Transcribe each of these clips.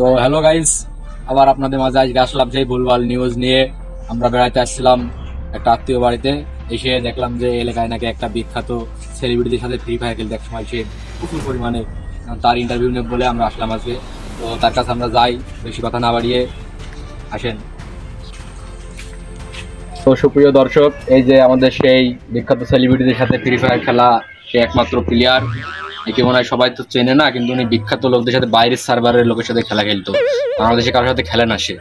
তো hello guys, আবার আপনাদের মাঝে আজকে আসলাম সেই ভুলভাল নিউজ নিয়ে। আমরা বেড়াতে আসছিলাম একটা আত্মীয় বাড়িতে, এসে দেখলাম যে এলাকায় নাকি একটা বিখ্যাত সেলিব্রিটিদের সাথে ফ্রি ফায়ার খেলতে একসময় সে প্রচুর পরিমাণে, তার ইন্টারভিউ নেব বলে আমরা আসলাম আজকে। তো তার কাছে আমরা যাই, বেশি কথা না বাড়িয়ে আসেন। তো সুপ্রিয় দর্শক, এই যে আমাদের সেই বিখ্যাত সেলিব্রিটিদের সাথে ফ্রি ফায়ার খেলা সে একমাত্র প্লেয়ার। একে মনে হয় সবাই তো চেনে না, কিন্তু উনি বিখ্যাত লোকদের সাথে, বাইরের সার্ভারের লোকের সাথে খেলা খেলতো, বাংলাদেশে কারোর সাথে খেলে না সে।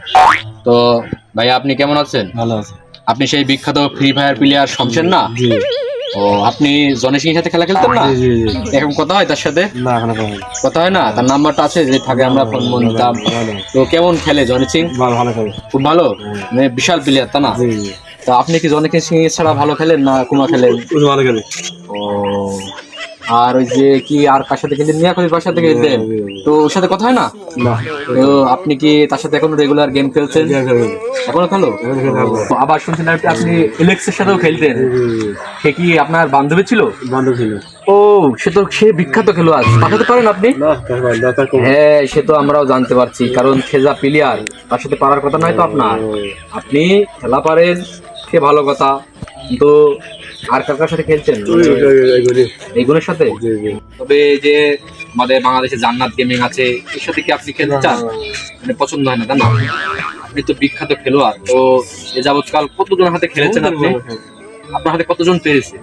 তো ভাইয়া, আপনি কেমন আছেন? ভালো আছে। আপনি সেই বিখ্যাত ফ্রি ফায়ার প্লেয়ার শমশের না? জি ও, আপনি জনি সিং এর সাথে খেলা খেলতেন না? জি জি। এখন কথা হয় তার সাথে? না এখনো পাইনি। কথা হয় না? তার নাম্বারটা আছে, যে থাকে আমরা ফোন মন দিতাম। ভালো তো কেমন খেলে জনি সিং? ভালো ভালো খাবে। খুব ভালো, মানে বিশাল প্লেয়ার তা না? জি জি। তো আপনি কি জনি সিং ছাড়া ভালো খেলেন না কুমা খেলেন? ওই ভালো খেলে। ও, আর ওই যে কি আর কার সাথে খেলতেন? মিয়া খলিফার সাথে খেলতেন? তো ওর সাথে কথা হয় না? না তো আপনি কি তার সাথে এখন রেগুলার গেম খেলছেন? এখনো খেলো? তো আবার শুনছেন আপনি এলেক্সের সাথেও খেলতেন? সে কি আপনার বান্ধবী ছিল? বান্ধব ছিল। ও, সে বিখ্যাত খেলোয়াড়, পাঠাতে পারেন আপনি? না দরকার কম। হ্যাঁ, সে তো আমরাও জানতে পারছি, কারণ সে যা প্লেয়ার, তার সাথে পারার কথা নয় তো আপনার। আপনি খেলা পারেন, সে ভালো কথা, কিন্তু আর কার কার সাথে খেলছেন? এইগুলোর সাথে? তবে এই যে আমাদের বাংলাদেশে জান্নাত গেমিং আছে, এর সাথে কি আপনি খেলতে চান? মানে পছন্দ হয় না তাই না? আপনি তো বিখ্যাত খেলোয়াড়, তো এ যাবৎকাল কতজনের হাতে খেলেছেন আপনি? আপনার হাতে কতজন পেরেছে?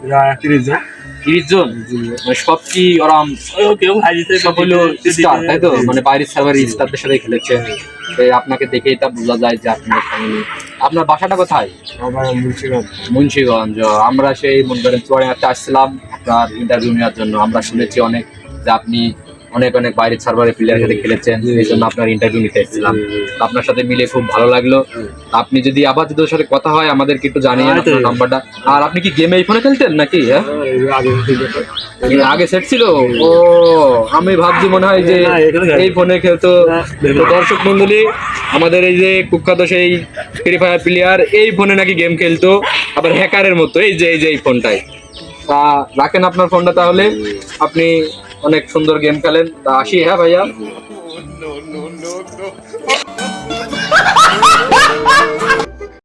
30 জন? মানে সব কি ওরাম সব হলো স্টার, তাই তো? মানে বাইরের সার্ভারের স্টারদের সাথে খেলেছেন। তো আপনাকে দেখে এটা বোঝা যায় যে আপনার ফ্যামিলি। আপনার বাসাটা কোথায়? মুন্সিগঞ্জ। আমরা সেই মনে করেন চুয়াডাঙ্গাতে আসছিলাম আপনার ইন্টারভিউ নেওয়ার জন্য। আমরা শুনেছি অনেক যে আপনি অনেক অনেক বাইরের সার্ভারের প্লেয়ারের সাথে খেলেছেন, এই জন্য আপনার ইন্টারভিউ নিতে এসেছিলাম। আপনার সাথে মিলে খুব ভালো লাগলো। আপনি যদি আবার যদি ওর সাথে কথা হয় আমাদেরকে একটু জানিয়ে আপনার নাম্বারটা। আর আপনি কি গেম এই ফোনে খেলতেন নাকি? হ্যাঁ, আগে সেট ছিল। ও, আমি ভাবছি মনে হয় যে এই ফোনে খেলতো। তো দর্শক মন্ডলী, আমাদের এই যে কুখ্যাত সেই ফ্রি ফায়ার প্লেয়ার এই ফোনে নাকি গেম খেলতো, আবার হ্যাকারের মতো। এই ফোনটাই। তা রাখেন আপনার ফোনটা তাহলে, আপনি অনেক সুন্দর গেম খেলেন। তা আসি, হ্যাঁ ভাইয়া।